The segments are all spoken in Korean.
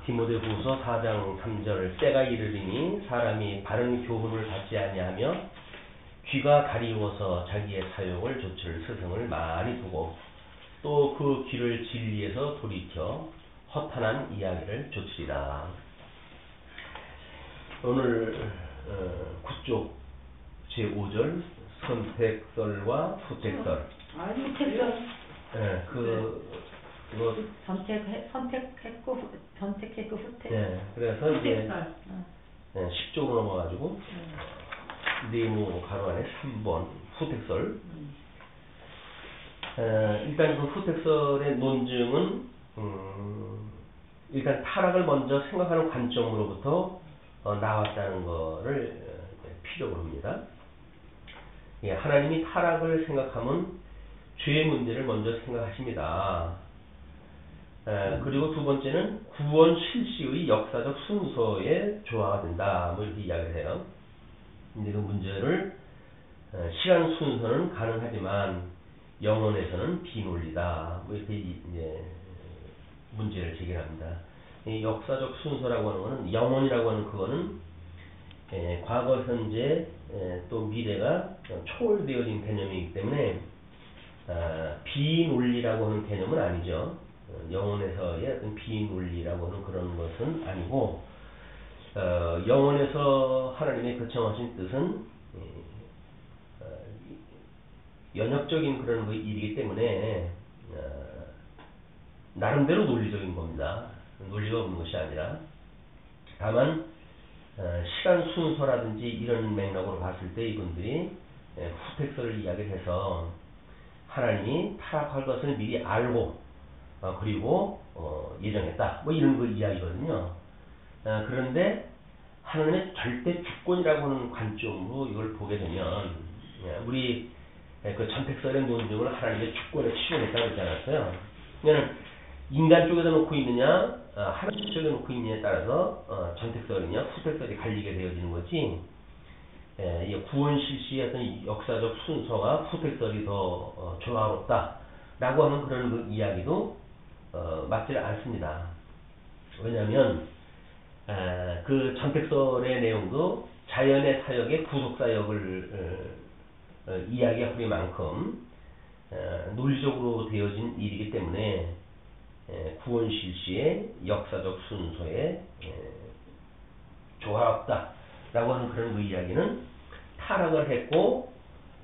디모데후서 4장 3절 때가 이르리니 사람이 바른 교훈을 받지 아니하며 귀가 가리워서 자기의 사욕을 좇을 스승을 많이 두고 또 그 귀를 진리에서 돌이켜 허탄한 이야기를 좇으리라. 오늘 9쪽 제5절 선택설과 후택설. 후택설. 그거 선택했고 후택. 그래서 후택설. 이제 10쪽으로 넘어가지고 네모 가로 안에 3번 후택설. 일단 그 후택설의 논증은 일단 타락을 먼저 생각하는 관점으로부터 나왔다는 것을 필요로 합니다. 하나님이 타락을 생각하면 죄의 문제를 먼저 생각하십니다. 그리고 두 번째는 구원 실시의 역사적 순서에 조화가 된다. 뭐 이렇게 이야기를 해요. 근데 그 문제를 시간 순서는 가능하지만 영혼에서는 비논리다. 뭐 이렇게 이제 문제를 제기합니다. 이 역사적 순서라고 하는 것은 영혼이라고 하는 그거는 과거, 현재, 또 미래가 초월되어진 개념이기 때문에 비논리라고 하는 개념은 아니죠. 영혼에서의 어떤 비논리라고 하는 그런 것은 아니고 영혼에서 하나님의 거창하신 뜻은 연역적인 그런 그 일이기 때문에 나름대로 논리적인 겁니다. 논리가 없는 것이 아니라 다만 시간 순서라든지 이런 맥락으로 봤을 때 이분들이 후택설을 이야기를 해서 하나님이 타락할 것을 미리 알고 그리고 예정했다. 뭐 이런 거 이야기거든요. 그런데 하나님의 절대 주권이라고 하는 관점으로 이걸 보게 되면 우리 그 전택설의 논증을 하나님의 주권에 치료했다고 그러지 않았어요. 그러니까 인간 쪽에다 놓고 있느냐 하나님 쪽에 놓고 있느냐에 따라서 전택설이냐 후택설이 갈리게 되어지는 거지. 구원 실시의 어떤 역사적 순서가 후택설이 더 조화롭다라고 하는 그런 그 이야기도 맞지 않습니다. 왜냐하면 그 전택설의 내용도 자연의 사역의 구속사역을 이야기하리만큼 논리적으로 되어진 일이기 때문에 구원 실시의 역사적 순서에 조화롭다라고 하는 그런 그 이야기는 타락을 했고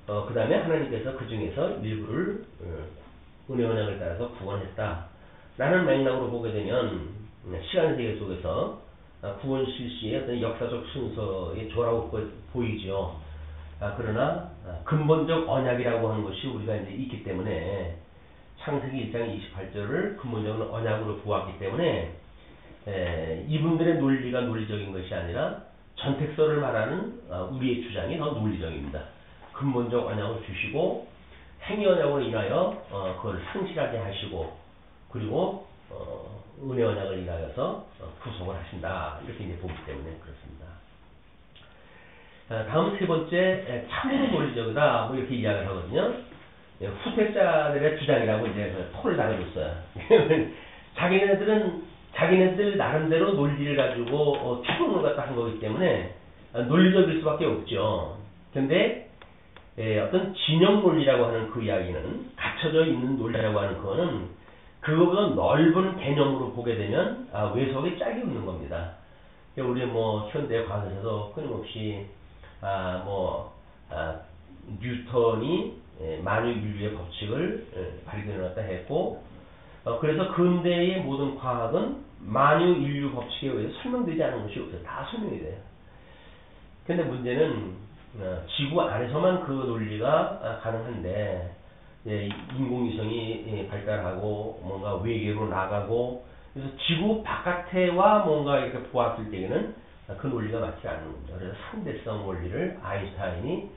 그 다음에 하나님께서 그 중에서 일부를 은혜 언약을 따라서 구원했다라는 맥락으로 보게 되면 시간 세계 속에서 구원 실시의 어떤 역사적 순서에 조화롭고 보이죠. 그러나 근본적 언약이라고 하는 것이 우리가 이제 있기 때문에 창세기 1장 28절을 근본적인 언약으로 보았기 때문에 이분들의 논리가 논리적인 것이 아니라 전택설을 말하는 우리의 주장이 더 논리적입니다. 근본적 언약을 주시고 행위 언약으로 인하여 그걸 상실하게 하시고 그리고 은혜 언약을 인하여서 구속을 하신다. 이렇게 이제 보기 때문에 그렇습니다. 다음 세 번째 참으로 논리적이다. 뭐 이렇게 이야기를 하거든요. 후택자들의 주장이라고 이제 그 토를 달아줬어요. 자기네들 나름대로 논리를 가지고 추론을 갖다 한 거기 때문에 논리적일 수밖에 없죠. 근데 어떤 진영 논리라고 하는 그 이야기는 갖춰져 있는 논리라고 하는 그거는 그거보다 넓은 개념으로 보게 되면 외석에 짝이 없는 겁니다. 우리 뭐 현대 과학에서도 끊임없이 뉴턴이 만유인류의 법칙을 발견해놨다 했고 그래서 근대의 모든 과학은 만유인류 법칙에 의해서 설명되지 않은 것이 없어요. 다 설명이 돼요. 근데 문제는 지구 안에서만 그 논리가 가능한데 인공위성이 발달하고 뭔가 외계로 나가고 그래서 지구 바깥에와 뭔가 이렇게 보았을 때에는 그 논리가 맞지 않는 겁니다. 그래서 상대성 원리를 아인슈타인이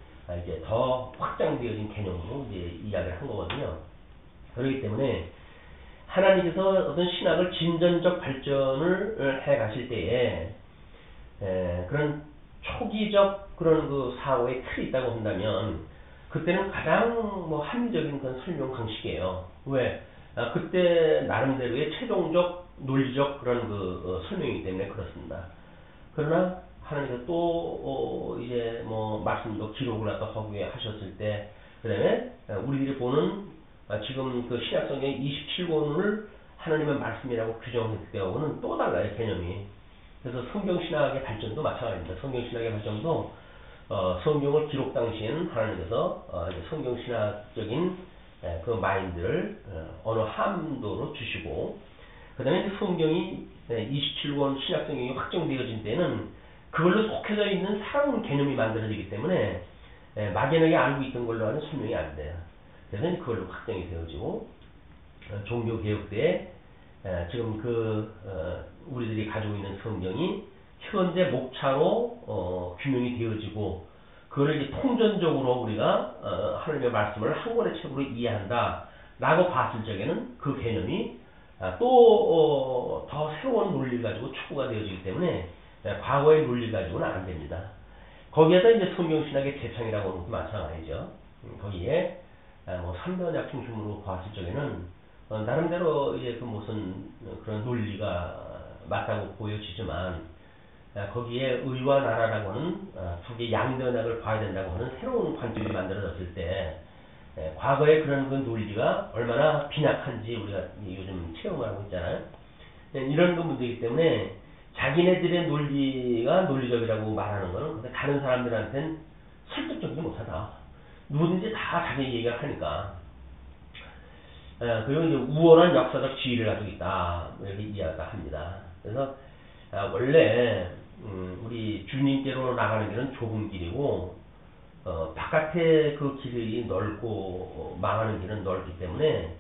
이제 더 확장되어진 개념으로 이제 이야기를 한 거거든요. 그렇기 때문에 하나님께서 어떤 신학을 진전적 발전을 해 가실 때에 그런 초기적 그런 그 사고의 틀이 있다고 한다면 그때는 가장 합리적인 그런 설명 방식이에요. 왜? 그때 나름대로의 최종적 논리적 그런 설명이기 때문에 그렇습니다. 그러나 하나님께서 또 이제 뭐 말씀도 기록을 갖다 허구하셨을 때, 그다음에 우리들이 보는 지금 그 신약성경 27권을 하나님의 말씀이라고 규정했을 때하고는 또 달라요, 개념이. 그래서 성경신학의 발전도 마찬가지입니다. 성경신학의 발전도 성경을 기록 당시에는 하나님께서 이제 성경신학적인 그 마인드를 어느 함도로 주시고, 그 다음에 성경이 27권 신약성경이 확정되어진 때는 그걸로 속해져 있는 새로운 개념이 만들어지기 때문에 막연하게 알고 있던 걸로 하는 설명이 안 돼요. 그래서 그걸로 확정이 되어지고, 종교개혁 때 지금 우리들이 가지고 있는 성경이 현재 목차로 규명이 되어지고, 그걸 이제 통전적으로 우리가 하나님의 말씀을 한 권의 책으로 이해한다 라고 봤을 적에는 그 개념이 또 더 새로운 논리를 가지고 추구가 되어지기 때문에 과거의 논리를 가지고는 안 됩니다. 거기에다 이제 성경신학의 재창이라고 하는 것도 마찬가지죠. 거기에 뭐 삼변약 중심으로 봤을 적에는 나름대로 이제 그 무슨 그런 논리가 맞다고 보여지지만, 거기에 의와 나라라고 하는 두 개의 양변학을 봐야 된다고 하는 새로운 관점이 만들어졌을 때, 과거의 그런 그 논리가 얼마나 빈약한지 우리가 요즘 체험을 하고 있잖아요. 이런 그 문제이기 때문에 자기네들의 논리가 논리적이라고 말하는 거는 근데 다른 사람들한테는 설득적이지 못하다. 누구든지 다 자기 얘기를 하니까. 그리고 이제 우월한 역사적 지위를 가지고 있다, 이렇게 이야기가 합니다. 그래서 원래 우리 주님께로 나가는 길은 좁은 길이고, 바깥에 그 길이 넓고 망하는 길은 넓기 때문에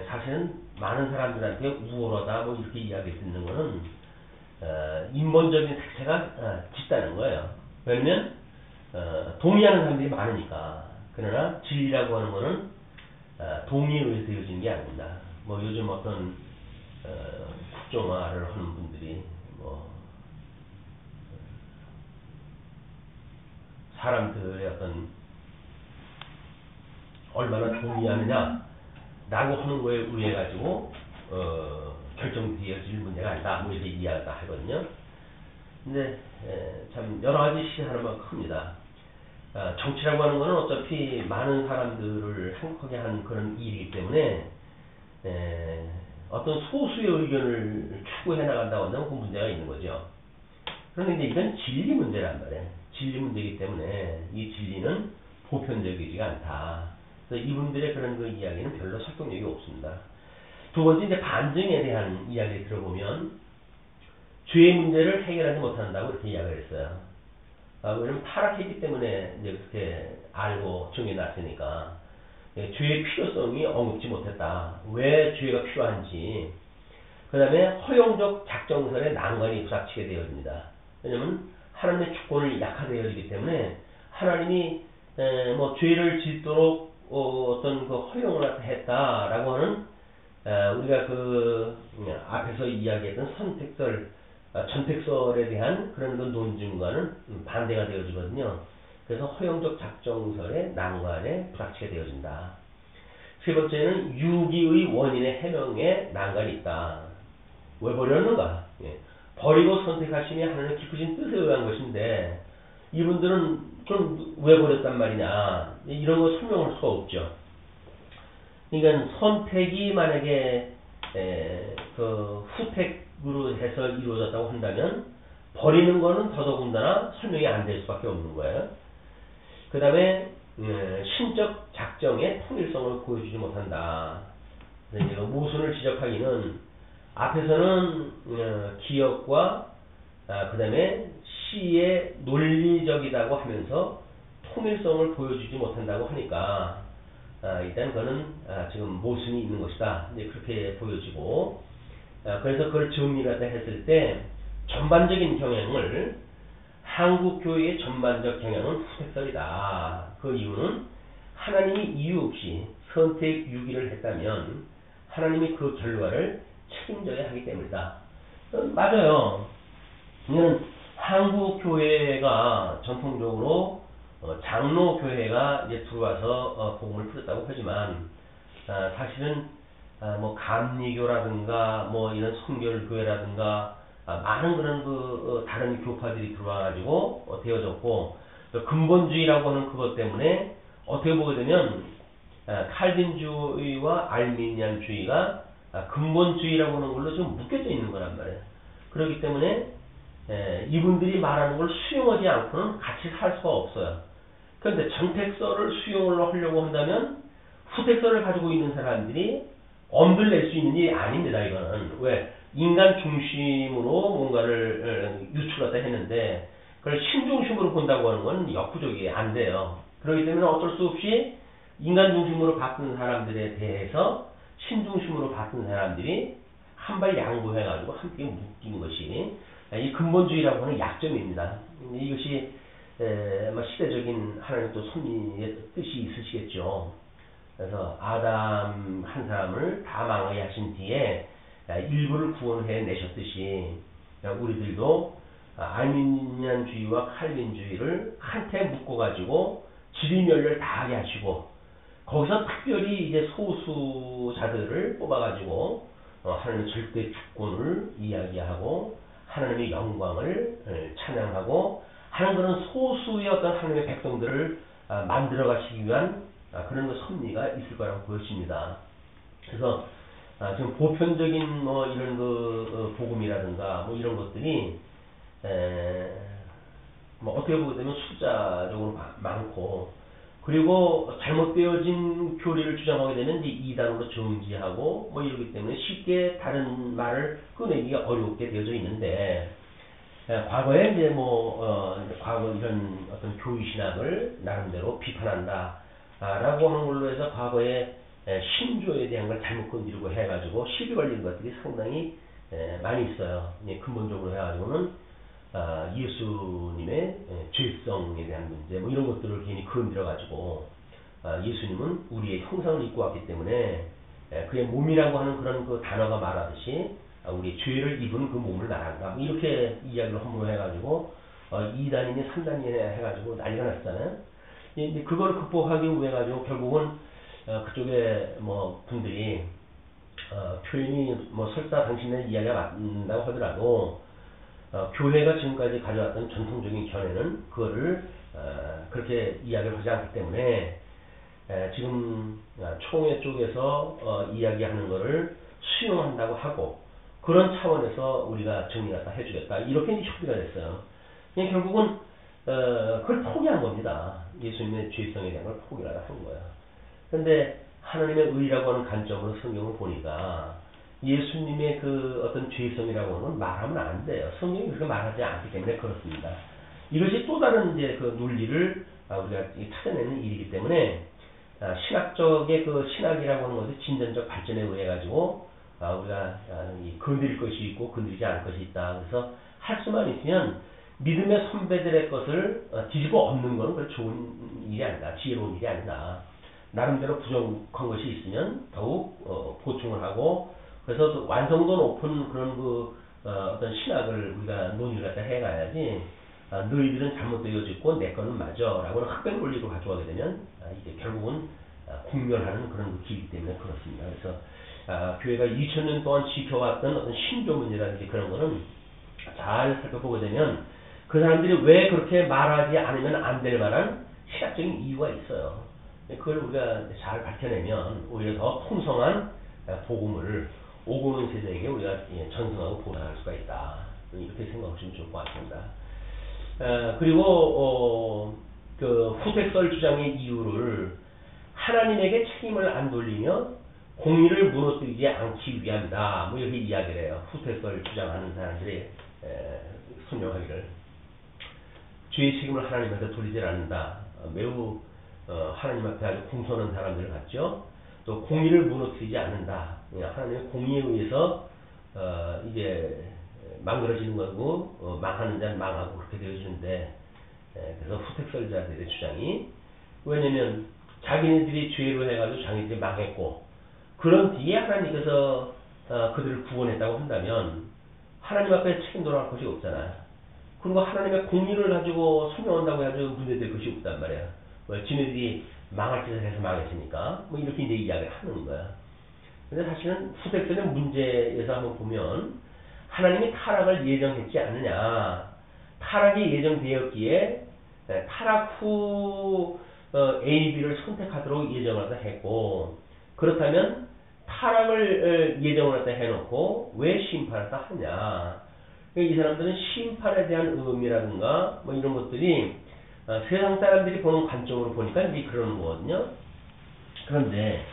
사실은 많은 사람들한테 우월하다 뭐 이렇게 이야기 듣는 거는 인본적인 색채가 짙다는 거예요. 왜냐면 동의하는 사람들이 많으니까. 그러나 진리라고 하는 거는 동의에 의해서 되어지는 게 아닙니다. 뭐 요즘 어떤 국정화를 하는 분들이 뭐 사람들의 어떤 얼마나 동의하느냐 라고 하는 거에 의해 가지고 결정되어질 문제가 아니다, 뭐 이렇게 이야기가 하거든요. 근데 참 여러 가지 시행하는 큽니다. 정치라고 하는 거는 어차피 많은 사람들을 행복하게 하는 그런 일이기 때문에 어떤 소수의 의견을 추구해 나간다고 한다면 그 문제가 있는 거죠. 그런데 이제 이건 진리 문제란 말이에요. 진리 문제이기 때문에 이 진리는 보편적이지가 않다. 그래서 이분들의 그런 그 이야기는 별로 설득력이 없습니다. 두 번째, 이제 반증에 대한 이야기 들어보면 죄의 문제를 해결하지 못한다고 이렇게 이야기를 했어요. 왜냐면 타락했기 때문에 이제 그렇게 알고 정해놨으니까 죄의 필요성이 언급지 못했다. 왜 죄가 필요한지. 그 다음에 허용적 작정설의 난관이 부닥치게 되어집니다. 왜냐면 하나님의 주권을 약화되어지기 때문에 하나님이 뭐 죄를 짓도록 어떤 그 허용을 했다라고 하는 우리가 앞에서 이야기했던 전택설에 대한 그런 그 논증과는 반대가 되어지거든요. 그래서 허용적 작정설의 난관에 부닥치게 되어진다. 세 번째는 유기의 원인의 해명에 난관이 있다. 왜 버렸는가? 버리고 선택하심이 하나님의 깊으신 뜻에 의한 것인데 이분들은 그럼 왜 버렸단 말이냐? 이런 거 설명할 수가 없죠. 그러니까 선택이 만약에 그 후택으로 해서 이루어졌다고 한다면 버리는 거는 더더군다나 설명이 안 될 수밖에 없는 거예요. 그 다음에 신적 작정의 통일성을 보여주지 못한다. 모순을 지적하기는 앞에서는 기억과 그 다음에 시의 논리적이라고 하면서 통일성을 보여주지 못한다고 하니까 일단 그거는 지금 모순이 있는 것이다, 이제 그렇게 보여지고, 그래서 그걸 정리를 했을 때 전반적인 경향을 한국 교회의 전반적 경향은 후택설이다. 그 이유는 하나님이 이유 없이 선택 유기를 했다면 하나님이 그 결과를 책임져야 하기 때문이다. 맞아요. 이건 한국 교회가 전통적으로 장로 교회가 이제 들어와서 복음을 풀었다고 하지만 사실은 뭐 감리교라든가 뭐 이런 성결교회라든가 많은 그런 다른 교파들이 들어와가지고 되어졌고, 근본주의라고 하는 그것 때문에 어떻게 보게 되면 칼빈주의와 알미니안주의가 근본주의라고 하는 걸로 좀 묶여져 있는 거란 말이에요. 그렇기 때문에 이분들이 말하는 걸 수용하지 않고는 같이 살 수가 없어요. 그런데 전택설을 수용을 하려고 한다면 후택설을 가지고 있는 사람들이 엄두를 낼 수 있는 일이 아닙니다. 이거는 왜 인간 중심으로 뭔가를 유출하다 했는데 그걸 신 중심으로 본다고 하는 건 역부족이 안 돼요. 그렇기 때문에 어쩔 수 없이 인간 중심으로 바꾼 사람들에 대해서 신 중심으로 바꾼 사람들이 한 발 양보해가지고 함께 묶인 것이 이 근본주의라고 하는 약점입니다. 이것이 시대적인 하나님 또 섭리의 뜻이 있으시겠죠. 그래서 아담 한 사람을 다 망하게 하신 뒤에 일부를 구원해 내셨듯이 우리들도 아르미니안주의와 칼빈주의를 한테 묶어가지고 지리멸렬 다 하게 하시고 거기서 특별히 이제 소수자들을 뽑아가지고 하나님의 절대 주권을 이야기하고 하나님의 영광을 찬양하고 하는 그런 소수의 어떤 하나님의 백성들을 만들어 가시기 위한 그런 그 섭리가 있을 거라고 보여집니다. 그래서 지금 보편적인 뭐 이런 그 복음이라든가 뭐 이런 것들이 뭐 어떻게 보게 되면 숫자적으로 많고, 그리고 잘못되어진 교리를 주장하게 되면 이제 이단으로 정지하고 뭐 이러기 때문에 쉽게 다른 말을 꺼내기가 어렵게 되어져 있는데, 과거에 이제 과거 이런 어떤 교리 신학을 나름대로 비판한다 라고 하는 걸로 해서 과거에 신조에 대한 걸 잘못 건드리고 해가지고 시비 걸린 것들이 상당히 많이 있어요. 근본적으로 해가지고는 예수님의 죄성에 대한 문제 뭐 이런 것들을 괜히 건드려가지고 예수님은 우리의 형상을 입고 왔기 때문에 그의 몸이라고 하는 그런 그 단어가 말하듯이 우리의 죄를 입은 그 몸을 말한다 뭐 이렇게 이야기를 함부로 해가지고 2단이니 3단이니 해가지고 난리가 났잖아요. 이제 그걸 극복하기 위해 가지고 결국은 그쪽에 뭐 분들이 표현이 뭐 설사 당신의 이야기가 맞는다고 하더라도 교회가 지금까지 가져왔던 전통적인 견해는 그거를 그렇게 이야기를 하지 않기 때문에 지금 총회 쪽에서 이야기하는 거를 수용한다고 하고 그런 차원에서 우리가 정리를 다 해주겠다 이렇게 이제 협의가 됐어요. 그냥 결국은 그걸 포기한 겁니다. 예수님의 죄성에 대한 걸 포기를 한 거예요. 그런데 하나님의 의라고 하는 관점으로 성경을 보니까 예수님의 그 어떤 죄성이라고 하는 건 말하면 안 돼요. 성경이 그렇게 말하지 않기 때문에 그렇습니다. 이것이 또 다른 이제 그 논리를 우리가 찾아내는 일이기 때문에 신학적의 그 신학이라고 하는 것이 진전적 발전에 의해 가지고 우리가 건드릴 것이 있고 건드리지 않을 것이 있다. 그래서 할 수만 있으면 믿음의 선배들의 것을 뒤집어 엎는 것은 그 좋은 일이 아니다. 지혜로운 일이 아니다. 나름대로 부족한 것이 있으면 더욱 보충을 하고 그래서 완성도 높은 그런 어떤 신학을 우리가 논의를 갖다 해가야지 너희들은 잘못되어졌고 내 거는 맞아 라고 흑백 논리로 가져가게 되면 이게 결국은 공멸하는 그런 그 길이기 때문에 그렇습니다. 그래서 교회가 2000년 동안 지켜왔던 어떤 신조 문제라든지 그런 거는 잘 살펴보게 되면 그 사람들이 왜 그렇게 말하지 않으면 안 될 만한 시각적인 이유가 있어요. 그걸 우리가 잘 밝혀내면 오히려 더 풍성한 복음을 오고 오는 세대에게 우리가 전승하고 보존할 수가 있다. 이렇게 생각하시면 좋을 것 같습니다. 그리고 그 후택설 주장의 이유를 하나님에게 책임을 안 돌리며 공의를 무너뜨리지 않기 위함이다. 뭐 이렇게 이야기를 해요. 후택설 주장하는 사람들이 설명하기를 죄의 책임을 하나님한테 돌리지 않는다. 매우 하나님 앞에 아주 공손한 사람들 같죠. 또 공의를 무너뜨리지 않는다. 하나님의 공의에 의해서 이제 망가지는 거고 망하는 자는 망하고 그렇게 되어지는데 그래서 후택설자들의 주장이 왜냐면 자기네들이 죄로 해가지고 자기네들이 망했고 그런 뒤에 하나님께서 그들을 구원했다고 한다면 하나님 앞에 책임 돌아갈 것이 없잖아요. 그리고 하나님의 공의를 가지고 설명한다고 해가지고 문제될 것이 없단 말이야. 지네들이 망할 짓을 해서 망했으니까 뭐 이렇게 이제 이야기를 하는 거야. 근데 사실은 후택설의 문제에서 한번 보면 하나님이 타락을 예정했지 않느냐. 타락이 예정되었기에 타락 후 A, B를 선택하도록 예정을 하다 했고, 그렇다면 타락을 예정을 하다 해놓고 왜 심판을 다 하냐. 이 사람들은 심판에 대한 의미라든가 뭐 이런 것들이 세상 사람들이 보는 관점으로 보니까 이제 그러는 거거든요. 그런데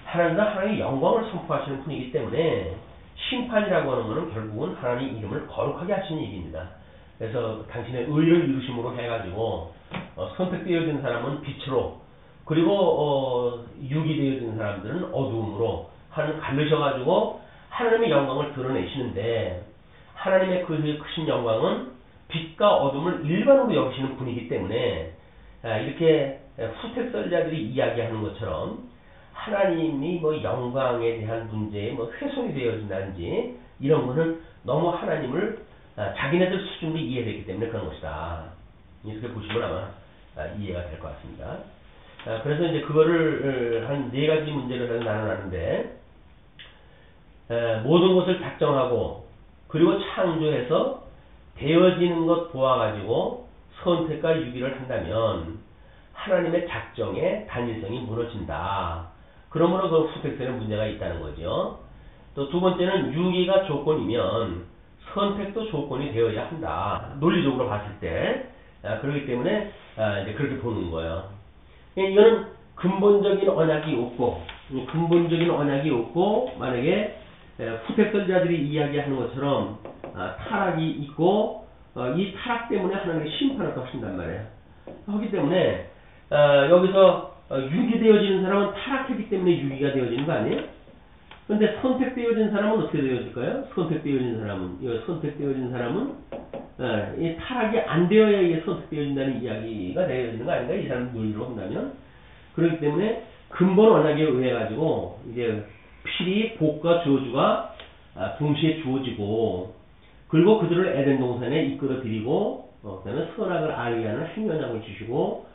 하나님이 영광을 선포하시는 분이기 때문에 심판이라고 하는 것은 결국은 하나님 이름을 거룩하게 하시는 얘기입니다. 그래서 당신의 의를 이루심으로 해가지고 선택되어진 사람은 빛으로, 그리고 육이 되어진 사람들은 어두움으로 하나님 갈르셔가지고 하나님의 영광을 드러내시는데, 하나님의 그 크신 영광은 빛과 어둠을 일반으로 여기시는 분이기 때문에 이렇게 후택설자들이 이야기하는 것처럼 하나님이 뭐 영광에 대한 문제에 뭐 훼손이 되어진다든지 이런 거는 너무 하나님을 자기네들 수준으로 이해했기 때문에 그런 것이다. 이렇게 보시면 아마 이해가 될 것 같습니다. 그래서 이제 그거를 한 네 가지 문제를 나눠놨는데, 모든 것을 작정하고 그리고 창조해서 되어지는 것 보아가지고 선택과 유기를 한다면 하나님의 작정의 단일성이 무너진다. 그러므로 그 후택설에 문제가 있다는 거죠. 또 두 번째는 유기가 조건이면 선택도 조건이 되어야 한다. 논리적으로 봤을 때. 그렇기 때문에 이제 그렇게 보는 거예요. 이거는 근본적인 언약이 없고, 만약에 후택설자들이 이야기하는 것처럼 타락이 있고, 이 타락 때문에 하나님의 심판을 또 하신단 말이에요. 하기 때문에 여기서 육이 되어지는 사람은 타락했기 때문에 유기가 되어지는 거 아니에요? 근데 선택되어진 사람은 어떻게 되어질까요? 선택되어진 사람은 이 타락이 안 되어야 이게 선택되어진다는 이야기가 되어지는 거 아닌가? 이 사람 논리로 한다면. 그렇기 때문에 근본 언약에 의해 가지고 이제 필히 복과 저주가 동시에 주어지고, 그리고 그들을 에덴 동산에 이끌어 들이고 그다음에 선악을 알게 하는 행위 언약을 주시고,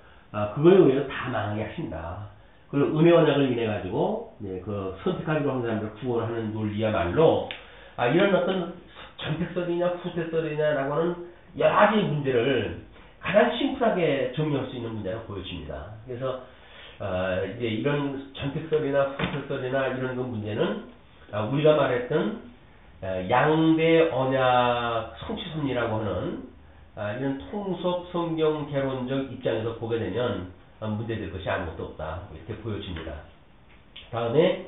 그거에 의해서 다 망하게 하신다. 그리고 은혜 언약을 인해 가지고 그 선택하기로 한 사람들을 구원하는 논리야말로 이런 어떤 전택설이냐 후택설이냐라고 하는 여러 가지 문제를 가장 심플하게 정리할 수 있는 문제라고 보여집니다. 그래서 이제 이런 전택설이나 후택설이나 이런 그 문제는 우리가 말했던 양대 언약 성취선이라고 하는 이런 통속 성경 개론적 입장에서 보게 되면 문제될 것이 아무것도 없다. 이렇게 보여집니다. 다음에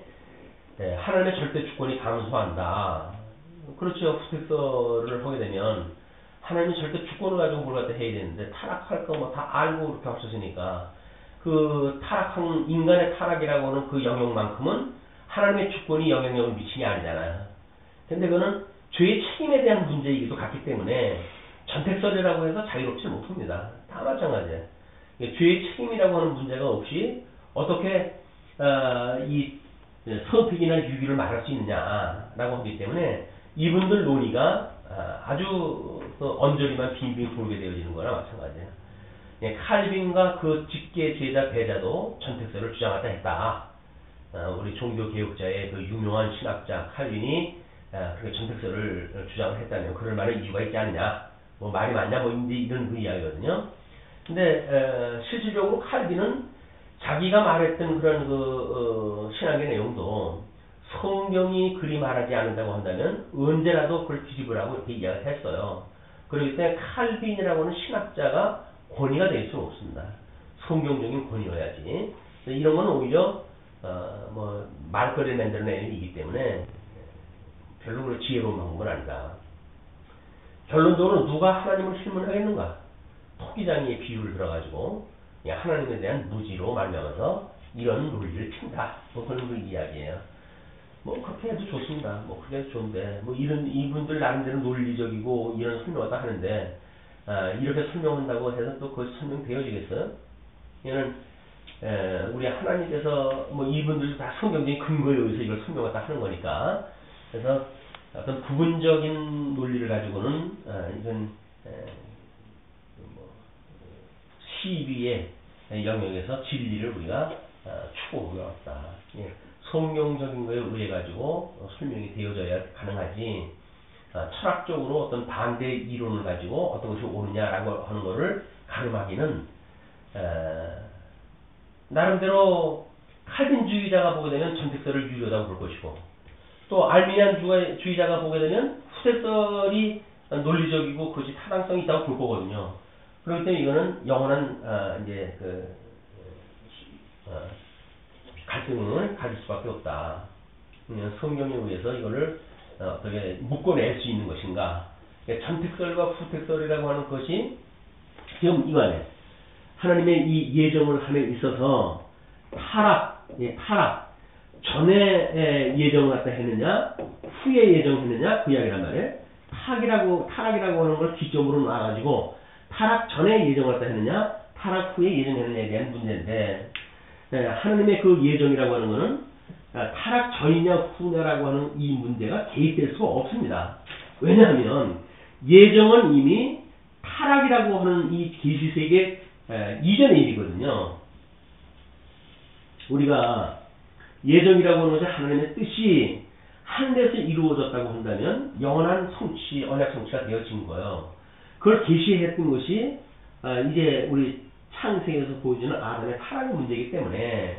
하나님의 절대 주권이 감소한다. 그렇죠. 후택설을 하게 되면 하나님이 절대 주권을 가지고 뭘 갖다 해야 되는데 타락할 거 뭐 다 알고 그렇게 하셨으니까 그 타락한 인간의 타락이라고 하는 그 영역만큼은 하나님의 주권이 영향력을 미치는 게 아니잖아요. 근데 그거는 죄의 책임에 대한 문제이기도 같기 때문에 전택설이라고 해서 자유롭지 못합니다. 다 마찬가지예요. 죄의 책임이라고 하는 문제가 없이 어떻게 이 선택이나 유기를 말할 수 있느냐라고 하기 때문에 이분들 논의가 아주 언저리만 빙빙 돌게 되어지는 거나 마찬가지예요. 칼빈과 그 직계 제자 배자도 전택설을 주장하다 했다. 우리 종교개혁자의 그 유명한 신학자 칼빈이 그 전택설을 주장을 했다면 그럴 만한 이유가 있지 않냐, 뭐 말이 맞냐, 뭐 이런 그 이야기거든요. 근데 실질적으로 칼빈은 자기가 말했던 그런 그 신학의 내용도 성경이 그리 말하지 않는다고 한다면 언제라도 그걸 뒤집으라고 이렇게 이야기를 했어요. 그렇기 때문에 칼빈이라고 하는 신학자가 권위가 될 수는 없습니다. 성경적인 권위여야지. 이런 건 오히려 뭐 말거리 만들어내는 일이기 때문에 별로 그렇게 지혜로운 방법은 아니다. 결론적으로 누가 하나님을 신문하겠는가? 토기장이의 비유를 들어가지고 하나님에 대한 무지로 말미암아서 이런 논리를 핀다. 뭐 그런 그 이야기예요. 뭐 그렇게 해도 좋습니다. 뭐 그게 좋은데 뭐 이런 이분들 나름대로 논리적이고 이런 설명을 다 하는데 이렇게 설명한다고 해서 또 그것이 설명되어지겠어요? 얘는 우리 하나님께서 뭐 이분들도 다 성경적인 근거에 의해서 이걸 설명을 다 하는 거니까. 그래서 어떤 부분적인 논리를 가지고는 이건 시비의 영역에서 진리를 우리가 추구해 왔다. 예. 성경적인 거에 의해 가지고 설명이 되어져야 가능하지. 철학적으로 어떤 반대 이론을 가지고 어떤 것이 옳으냐라고 하는 거를 가름하기는 나름대로 칼빈주의자가 보게 되면 전택설을 유리하다고 볼 것이고, 또 알미니안 주의자가 보게 되면 후택설이 논리적이고 그것이 타당성이 있다고 볼 거거든요. 그렇기 때문에 이거는 영원한 이제 갈등을 가질 수밖에 없다. 성경에 의해서 이거를 어떻게 묶어낼 수 있는 것인가? 전택설과 후택설이라고 하는 것이 지금 이간에 하나님의 이 예정을 함에 있어서 타락 전에 예정을 갖다 했느냐, 후에 예정했느냐 그 이야기란 말이에요. 타락이라고 하는 걸 기점으로 놔가지고 타락 전에 예정을 갖다 했느냐, 타락 후에 예정했느냐에 대한 문제인데, 하나님의 그 예정이라고 하는 것은 타락 전이냐 후냐라고 하는 이 문제가 개입될 수가 없습니다. 왜냐하면 예정은 이미 타락이라고 하는 이 계시세계 이전의 일이거든요. 우리가 예정이라고 하는 것이 하나님의 뜻이 하늘에서 이루어졌다고 한다면 영원한 성취, 언약 성취가 되어진 거예요. 그걸 계시했던 것이 이제 우리 창세에서 보여주는 아담의 타락의 문제이기 때문에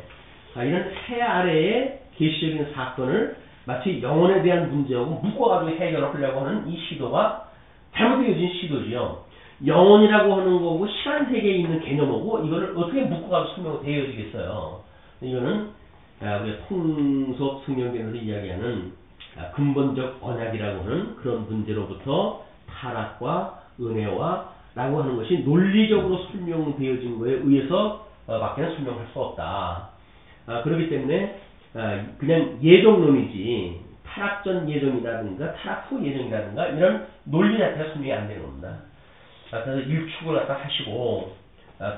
이런 해 아래의 계시적인 사건을 마치 영혼에 대한 문제하고 묶어가지고 해결하려고 하는 이 시도가 잘못되어진 시도지요. 영혼이라고 하는 거고 시간 세계에 있는 개념하고 이거를 어떻게 묶어가지고 설명을 되어지겠어요. 이거는 우리 통속 성경에서 이야기하는 근본적 언약이라고 하는 그런 문제로부터 타락과 은혜와 라고 하는 것이 논리적으로 설명되어진 거에 의해서 밖에는 설명할 수 없다. 그렇기 때문에 그냥 예정론이지 타락 전 예정이라든가 타락 후 예정이라든가 이런 논리 자체가 설명이 안 되는 겁니다. 그래서 일축을 갖다 하시고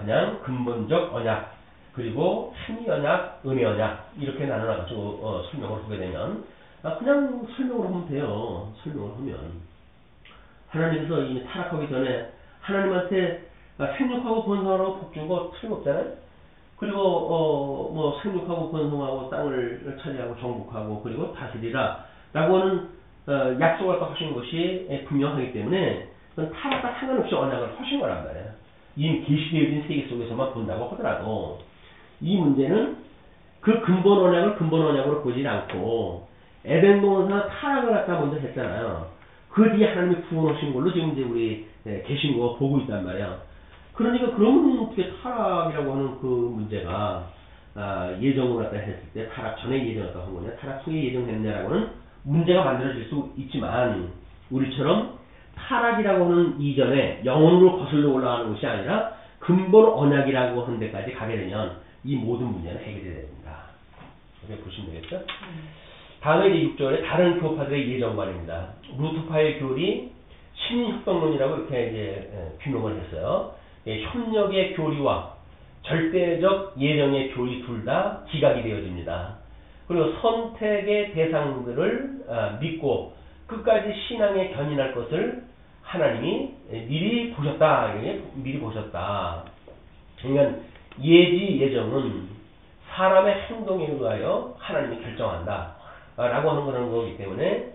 그냥 근본적 언약 그리고 행위 언약, 은혜 언약 이렇게 나눠가지고 설명을 하게 되면 그냥 설명을 하면 돼요. 설명을 하면 하나님께서 이미 타락하기 전에 하나님한테 생육하고 번성하고 복주고 틀림없잖아요. 그리고 뭐 생육하고 번성하고 땅을 차지하고 정복하고 그리고 다스리라 라고 하는 약속을 하신 것이 분명하기 때문에 그건 타락과 상관없이 언약을 하신 거란 말이에요. 이미 계시되어진 세계 속에서만 본다고 하더라도 이 문제는 그 근본 언약으로 보지 않고 에덴 동산에서 타락을 갖다 먼저 했잖아요. 그 뒤에 하나님이 구원하신 걸로 지금 이제 우리 계신 거 보고 있단 말이야. 그러니까 그러면 어떻게 타락이라고 하는 그 문제가 예정을 갖다 했을 때 타락 전에 예정을 갖다 한 거냐, 타락 후에 예정했냐라고는 문제가 만들어질 수 있지만 우리처럼 타락이라고 하는 이전에 영혼으로 거슬러 올라가는 것이 아니라 근본 언약이라고 하는 데까지 가게 되면 이 모든 문제는 해결이 됩니다. 이렇게 보시면 되겠죠? 다음에 이제 6절에 다른 교파들의 예정관입니다. 루터파의 교리 신협동론이라고 이렇게 이제 규명을 했어요. 협력의 교리와 절대적 예정의 교리 둘 다 기각이 되어집니다. 그리고 선택의 대상들을 믿고 끝까지 신앙에 견인할 것을 하나님이 미리 보셨다. 미리 보셨다. 그러니까 예지 예정은 사람의 행동에 의하여 하나님이 결정한다. 라고 하는 그런 거기 때문에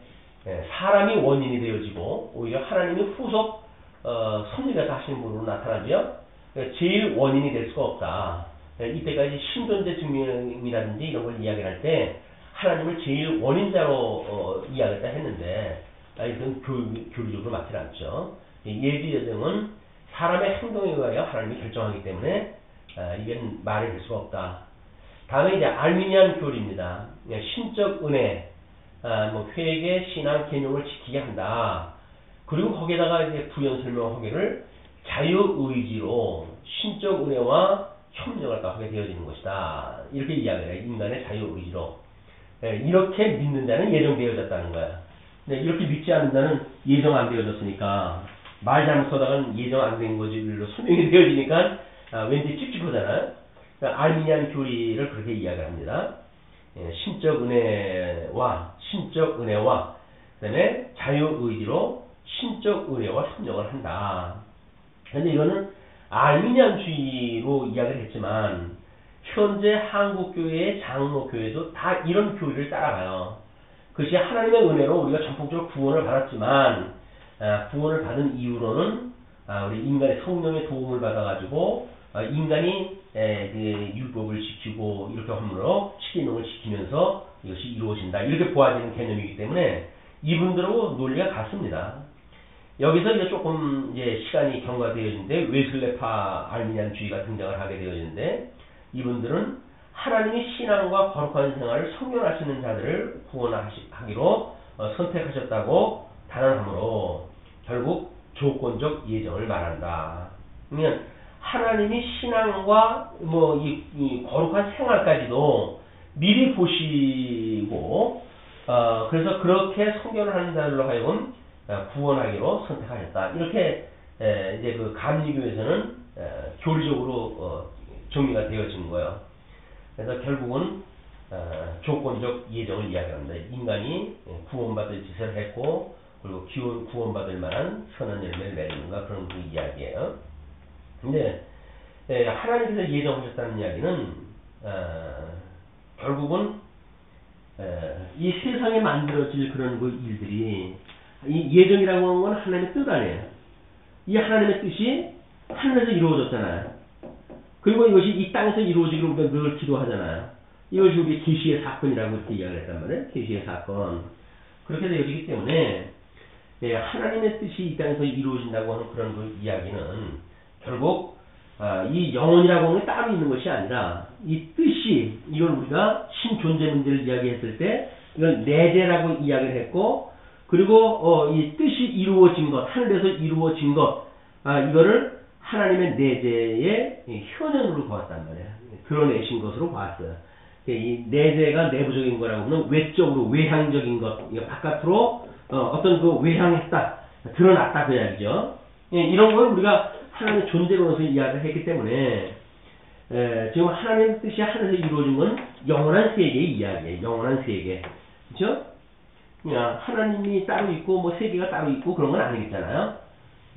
사람이 원인이 되어지고 오히려 하나님이 후속 섭리가 하시는 분으로 나타나며 제일 원인이 될 수가 없다. 이때까지 신존재 증명이라든지 이런 걸 이야기할 때 하나님을 제일 원인자로 이야기했다 했는데 이건 교리적으로 맞지 않죠. 예지 예정은 사람의 행동에 의하여 하나님이 결정하기 때문에 이건 말이 될 수가 없다. 다음에 이제 알미니안 교리입니다. 신적 은혜, 회개, 신앙, 계명을 지키게 한다. 그리고 거기에다가 이제 부연 설명하기를 자유의지로 신적 은혜와 협력을 하게 되어지는 것이다. 이렇게 이야기해요. 인간의 자유의지로. 이렇게 믿는 자는 예정되어졌다는 거야. 근데 이렇게 믿지 않는 자는 예정 안 되어졌으니까 말 잘못 써다가는 예정 안 된 거지로 설명이 되어지니까 왠지 찝찝하잖아요. 알미니안 교리를 그렇게 이야기를 합니다. 신적 은혜와 그다음에 자유의지로 신적 은혜와 협력을 한다. 근데 이거는 알미니안주의로 이야기를 했지만 현재 한국교회의 장로교회도 다 이런 교리를 따라가요. 그것이 하나님의 은혜로 우리가 전폭적으로 구원을 받았지만 구원을 받은 이후로는 우리 인간의 성령의 도움을 받아가지고 인간이 그 율법을 지키고 이렇게 함으로 시키는 걸 지키면서 이것이 이루어진다. 이렇게 보아지는 개념이기 때문에 이분들하고 논리가 같습니다. 여기서 이제 조금 이제 시간이 경과되어지는데 웨슬레파 알미니안주의가 등장을 하게 되어지는데 이분들은 하나님이 신앙과 거룩한 생활을 성결하시는 자들을 구원하기로 선택하셨다고 단언하므로 결국 조건적 예정을 말한다. 그러면 하나님이 신앙과 이 거룩한 생활까지도 미리 보시고 그래서 그렇게 성결을 하는 자들로 하여금 구원하기로 선택하셨다. 이렇게 이제 그 감리교에서는 교리적으로 정리가 되어진 거예요. 그래서 결국은 조건적 예정을 이야기합니다. 인간이 구원받을 짓을 했고 그리고 구원받을 만한 선한 열매를 맺는가 그런 그 이야기예요. 근데 하나님께서 예정하셨다는 이야기는 결국은 이 세상에 만들어질 그런 그 일들이 이 예정이라고 하는 건 하나님의 뜻 아니에요. 이 하나님의 뜻이 하늘에서 이루어졌잖아요. 그리고 이것이 이 땅에서 이루어지기를 우리가 늘 기도하잖아요. 이것이 우리 계시의 사건이라고 이렇게 이야기를 했단 말이에요. 계시의 사건. 그렇게 되어지기 때문에 하나님의 뜻이 이 땅에서 이루어진다고 하는 그런 그 이야기는 결국 이 영혼이라고 하는 게 따로 있는 것이 아니라 이 뜻이 이걸 우리가 신존재 문제를 이야기했을 때 이건 내재라고 이야기를 했고 그리고 이 뜻이 이루어진 것 하늘에서 이루어진 것 이거를 하나님의 내재의 현현으로 보았단 말이에요. 드러내신 것으로 보았어요. 이 내재가 내부적인 거라고 하면 외적으로 외향적인 것 바깥으로 어떤 그 외향했다 드러났다 그 이야기죠. 이런 걸 우리가 하나님의 존재로서 이야기를 했기 때문에 지금 하나님의 뜻이 하늘에서 이루어진 건 영원한 세계의 이야기예요. 영원한 세계. 그렇죠? 하나님이 따로 있고 뭐 세계가 따로 있고 그런 건 아니겠잖아요.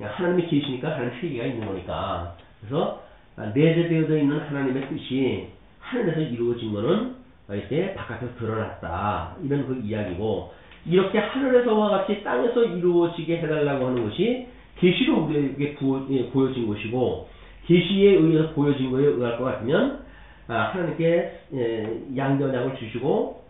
하나님이 계시니까 하나님 세계가 있는 거니까. 그래서 내재되어져 있는 하나님의 뜻이 하늘에서 이루어진 거는 이렇게 바깥에서 드러났다. 이런 그 이야기고 이렇게 하늘에서와 같이 땅에서 이루어지게 해달라고 하는 것이 계시로 우리에게 보여진 것이고 계시에 의해서 보여진 거에 의할 것 같으면 하나님께 양전약을 주시고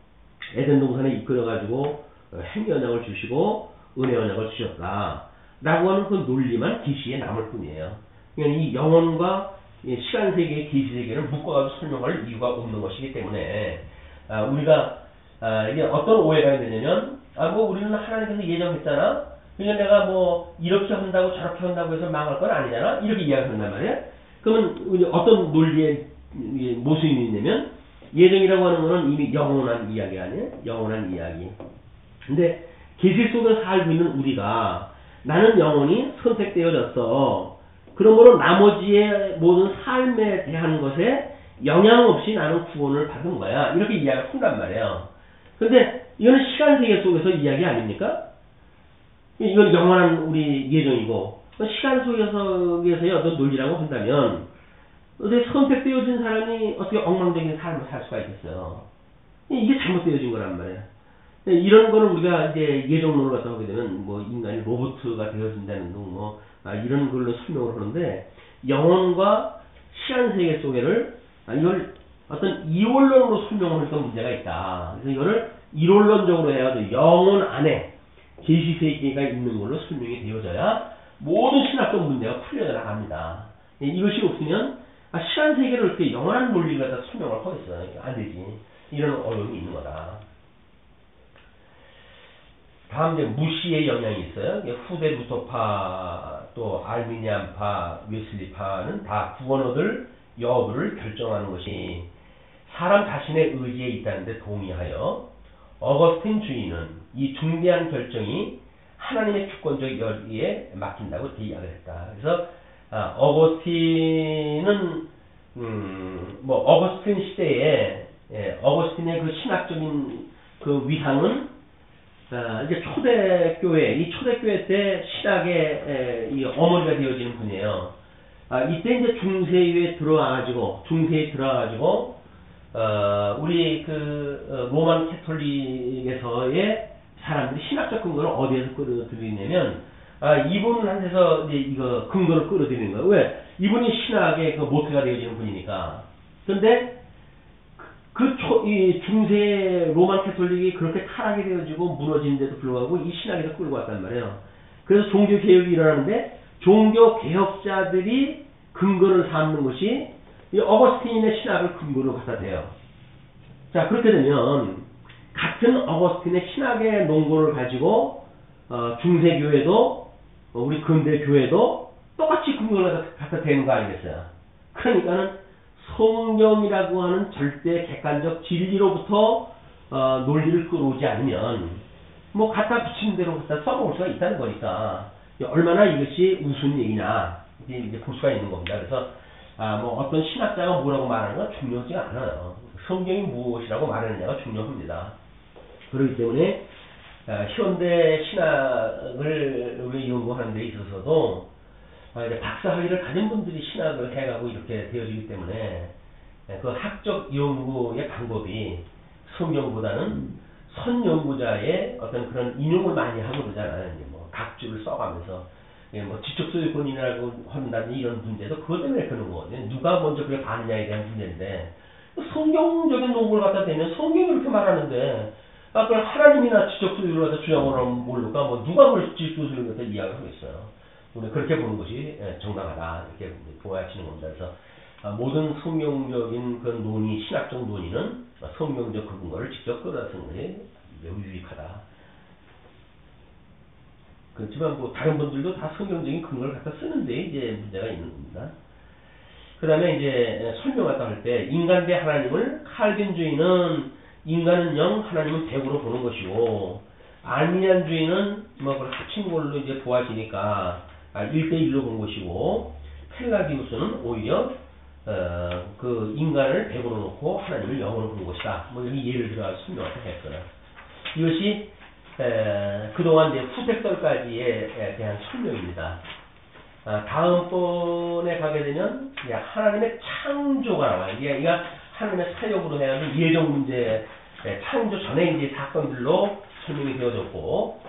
에덴 동산에 이끌어가지고 행전약을 주시고 은혜 언약을 주셨다 라고 하는 그 논리만 계시에 남을 뿐이에요. 그러니까 이 영혼과 시간 세계의 계시 세계를 묶어가지고 설명할 이유가 없는 것이기 때문에 우리가 이게 어떤 오해가 있느냐면 뭐 우리는 하나님께서 예정했잖아. 그러니까 내가 뭐 이렇게 한다고 저렇게 한다고 해서 망할 건 아니잖아. 이렇게 이야기한단 말이에요. 그러면 어떤 논리의 모순이 있냐면 예정이라고 하는 거는 이미 영원한 이야기 아니에요? 영원한 이야기. 근데 계시 속에 살고 있는 우리가 나는 영혼이 선택되어졌어. 그러므로 나머지의 모든 삶에 대한 것에 영향 없이 나는 구원을 받은 거야. 이렇게 이야기를 한단 말이에요. 근데 이거는 시간세계 속에서 이야기 아닙니까? 이건 영원한 우리 예정이고 시간 속에서의 어떤 논리라고 한다면 어떻게 선택되어진 사람이 어떻게 엉망적인 삶을 살 수가 있겠어요. 이게 잘못되어진 거란 말이에요. 이런 거는 우리가 이제 예정론을 갖다 하게 되면 뭐 인간이 로봇가 되어진다는 둥 뭐 이런 걸로 설명을 하는데 영혼과 시간세계 속에를 이걸 어떤 이원론으로 설명을 했던 문제가 있다. 그래서 이거를 이론론적으로 해가지고 영혼 안에 계시세계가 있는 걸로 설명이 되어져야 모든 신학적 문제가 풀려 나갑니다. 이것이 없으면 시간세계를 어떻게 영원한 논리를 갖다 설명을 하겠어요. 안 되지. 이런 어려움이 있는 거다. 다음 이제 무시의 영향이 있어요. 후대 루터파 또 알미니안파, 웨슬리파는 다 구원 얻을 여부를 결정하는 것이 사람 자신의 의지에 있다는데 동의하여 어거스틴 주의는 이 중대한 결정이 하나님의 주권적 여기에 맡긴다고 이야기를 했다. 그래서 어거스틴은 뭐 어거스틴 시대에 어거스틴의 그 신학적인 그 위상은 이제 초대교회 이 초대교회 때 신학의 이 어머니가 되어지는 분이에요. 이때 이제 중세에 들어와가지고 우리 로만 캐톨릭에서의 사람들이 신학적 근거를 어디에서 끌어들이냐면 이분한테서 이제 이거 근거를 끌어들이는 거예요. 왜? 이분이 신학의 그 모태가 되어지는 분이니까. 그런데 이 중세 로만 캐톨릭이 그렇게 타락이 되어지고 무너지는데도 불구하고 이 신학에서 끌고 왔단 말이에요. 그래서 종교 개혁이 일어나는데 종교 개혁자들이 근거를 삼는 것이 이 어거스틴의 신학을 근거로 갖다 대요. 자, 그렇게 되면 같은 어거스틴의 신학의 논거를 가지고 중세 교회도 우리 근대 교회도 똑같이 근거를 갖다 대는 거 아니겠어요? 그러니까는 성경이라고 하는 절대 객관적 진리로부터 논리를 끌어오지 않으면 뭐 갖다 붙이는 대로 갖다 써먹을 수가 있다는 거니까 얼마나 이것이 우스운 얘기냐 이제 볼 수가 있는 겁니다. 그래서 뭐 어떤 신학자가 뭐라고 말하는 건 중요하지가 않아요. 성경이 무엇이라고 말하느냐가 중요합니다. 그렇기 때문에 현대 신학을 우리 연구하는 데 있어서도 이제 박사학위를 가진 분들이 신학을 해가고 이렇게 되어지기 때문에 그 학적 연구의 방법이 성경보다는 선연구자의 어떤 그런 인용을 많이 하고 그러잖아요. 이제 뭐 각주를 써가면서 뭐 지적 소유권이라고 한다든지 이런 문제도 그것 때문에 그런 거거든요. 누가 먼저 그걸 봤느냐에 대한 문제인데 성경적인 논문을 갖다 대면 성경이 이렇게 말하는데 그걸 하나님이나 지적 소유를 갖다 주장을 하면 모를까 뭐 누가 뭘 지적 소유를 갖다 이야기를 하겠어요. 우리 그렇게 보는 것이 정당하다 이렇게 보아지는 겁니다. 그래서 모든 성경적인 그 논의, 신학적 논의는 성경적 그 근거를 직접 끌어다쓰는 것이 매우 유익하다. 그렇지만 뭐 다른 분들도 다 성경적인 근거를 갖다 쓰는데 이제 문제가 있는 겁니다. 그 다음에 이제 설명하다 할 때 인간 대 하나님을 칼빈주의는 인간은 0, 하나님은 100으로 보는 것이고 아르미니안주의는 뭐 그걸 합친 걸로 이제 보아지니까 1대1로 본 것이고 펠라기우스는 오히려 그 인간을 100으로 놓고 하나님을 0으로 보는 것이다. 뭐 여기 예를 들어 설명을 했어요. 이것이 그동안 이제 후색설까지에 대한 설명입니다. 다음번에 가게 되면 하나님의 창조가 나와요. 이게 하나님의 사역으로 해야 예정 문제 창조 전에 이제 사건들로 설명이 되어졌고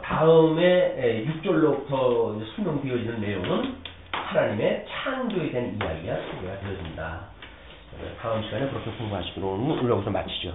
다음에 6절로부터 설명되어지는 내용은 하나님의 창조에 대한 이야기가 되어집니다. 다음 시간에 그렇게 공부하시도록 오늘 여기서 마치죠.